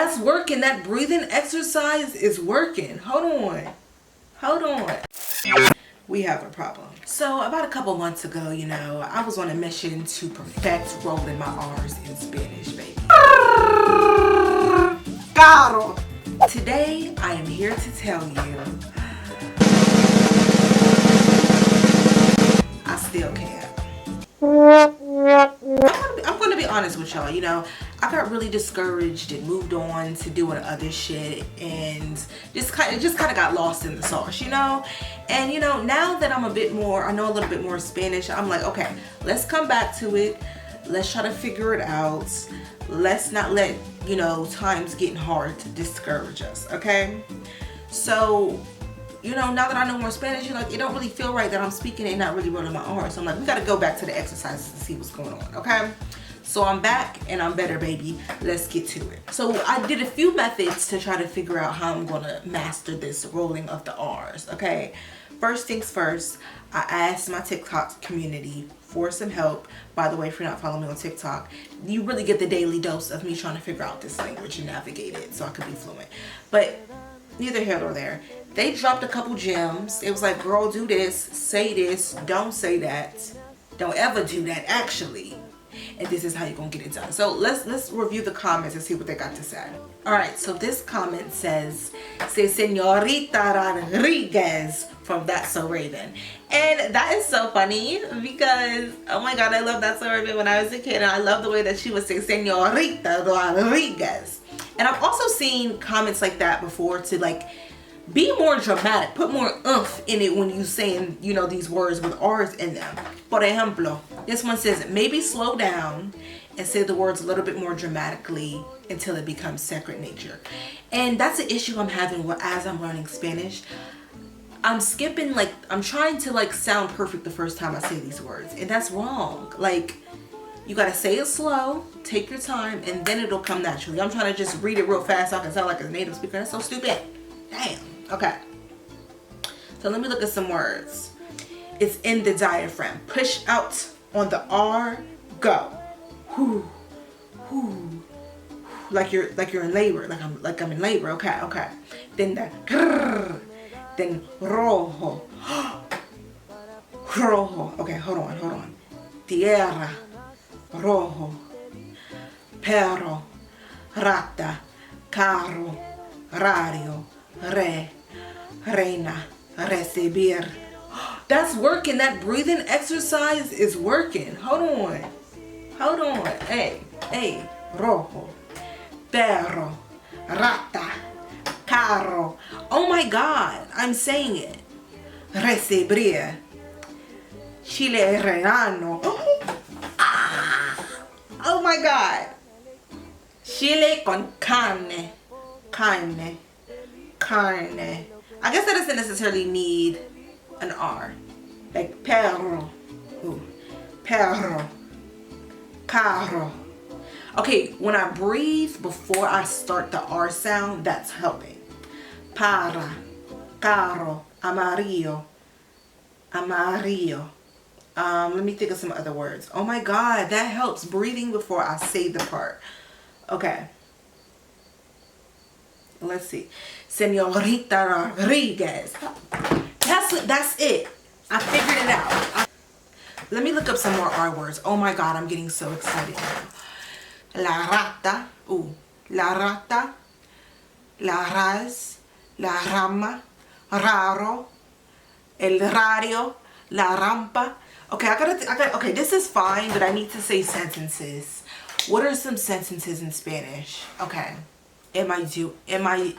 That's working. That breathing exercise is working. Hold on. We have a problem. So about a couple months ago, you know, I was on a mission to perfect rolling my R's in Spanish, baby. Caro. Today, I am here to tell you, I still can't. I'm gonna be honest with y'all, you know, I got really discouraged and moved on to doing other shit and just kind of got lost in the sauce, you know. And you know, now that I know a little bit more Spanish, I'm like, okay, let's come back to it. Let's try to figure it out. Let's not let, you know, times getting hard to discourage us, okay? So, you know, now that I know more Spanish, you're like, it don't really feel right that I'm speaking and not really rolling my R's. So I'm like, we got to go back to the exercises and see what's going on, okay? So I'm back and I'm better, baby. Let's get to it. So I did a few methods to try to figure out how I'm going to master this rolling of the R's, okay? First things first, I asked my TikTok community for some help. By the way, if you're not following me on TikTok, you really get the daily dose of me trying to figure out this language and navigate it so I could be fluent. But neither here nor there. They dropped a couple gems. It was like, girl, do this, say this, don't say that, don't ever do that actually, and this is how you're gonna get it done. So let's review the comments and see what they got to say. All right, so this comment says, "Se Señorita Rodriguez from That's So Raven," and that is so funny because, oh my God, I love That's So Raven when I was a kid, and I love the way that she would say Señorita Rodriguez. And I've also seen comments like that before to like be more dramatic, put more oomph in it when you saying, you know, these words with R's in them. Por ejemplo, this one says, maybe slow down and say the words a little bit more dramatically until it becomes second nature. And that's an issue I'm having as I'm learning Spanish. I'm skipping, like, I'm trying to like sound perfect the first time I say these words, and that's wrong. Like, you gotta say it slow, take your time, and then it'll come naturally. I'm trying to just read it real fast so I can sound like a native speaker. That's so stupid. Damn. Okay. So let me look at some words. It's in the diaphragm. Push out on the R. Go. Whoo, whoo. Like you're in labor. Like I'm in labor. Okay, okay. Then the grrr. Then rojo. Rojo. Okay, hold on. Tierra. Rojo. Perro. Rata. Carro. Radio. Re. Reina. Recibir. That's working. That breathing exercise is working. Hold on. Hey. Rojo. Perro. Rata. Carro. Oh my God. I'm saying it. Recibir. Chile relleno. Oh my God. Chile con carne. Carne. I guess that doesn't necessarily need an R. Like perro. Ooh. Perro. Carro. Okay, when I breathe before I start the R sound, that's helping. Para. Carro. Amarillo. Let me think of some other words. Oh my God, that helps. Breathing before I say the part. Okay. Let's see. Señorita Rodriguez. That's it. I figured it out. Let me look up some more R words. Oh my God, I'm getting so excited now. La rata. Ooh. La rata. La raz. La rama. Raro. El radio. La rampa. Okay, okay, this is fine, but I need to say sentences. What are some sentences in Spanish? Okay. Am I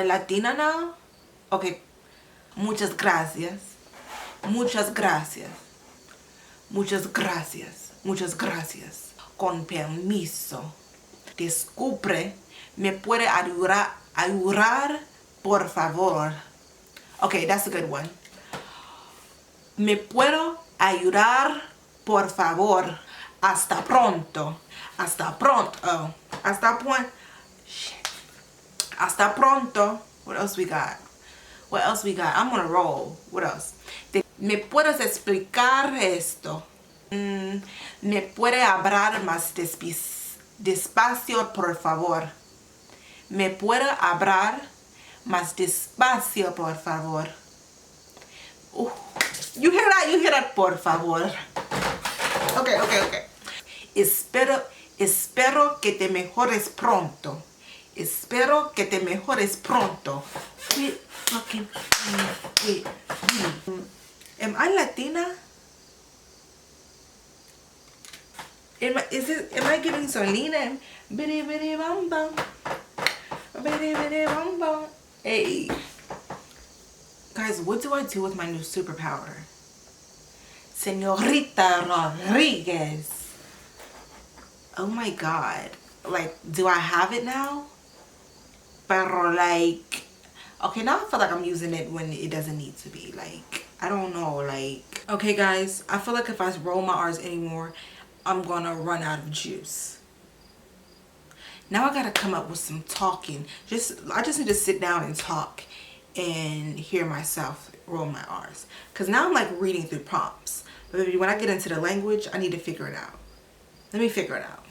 Latina now? Okay. Muchas gracias. Con permiso. Descubre. Me puede ayudar, por favor. Okay, that's a good one. Me puedo ayudar, por favor. Hasta pronto. Hasta pronto. Hasta pronto. What else we got? I'm on a roll. What else? ¿Me puedes explicar esto? ¿Me puede hablar más despacio, por favor? Me puede hablar más despacio, por favor. You hear that? You hear that? Por favor. Okay. Espero que te mejores pronto. Espero que te mejores pronto. Wait. Am I Latina? Am I giving Solina? Biddy biddy bum bum. Biddy biddy bum bum. Hey. Guys, what do I do with my new superpower? Señorita Rodriguez. Oh my god. Like, do I have it now? Pero like, okay, now I feel like I'm using it when it doesn't need to be. Like, I don't know, like. Okay guys, I feel like if I roll my R's anymore, I'm gonna run out of juice. Now I gotta come up with some talking. I just need to sit down and talk and hear myself roll my R's. Cause now I'm like reading through prompts. But when I get into the language, I need to figure it out. Let me figure it out.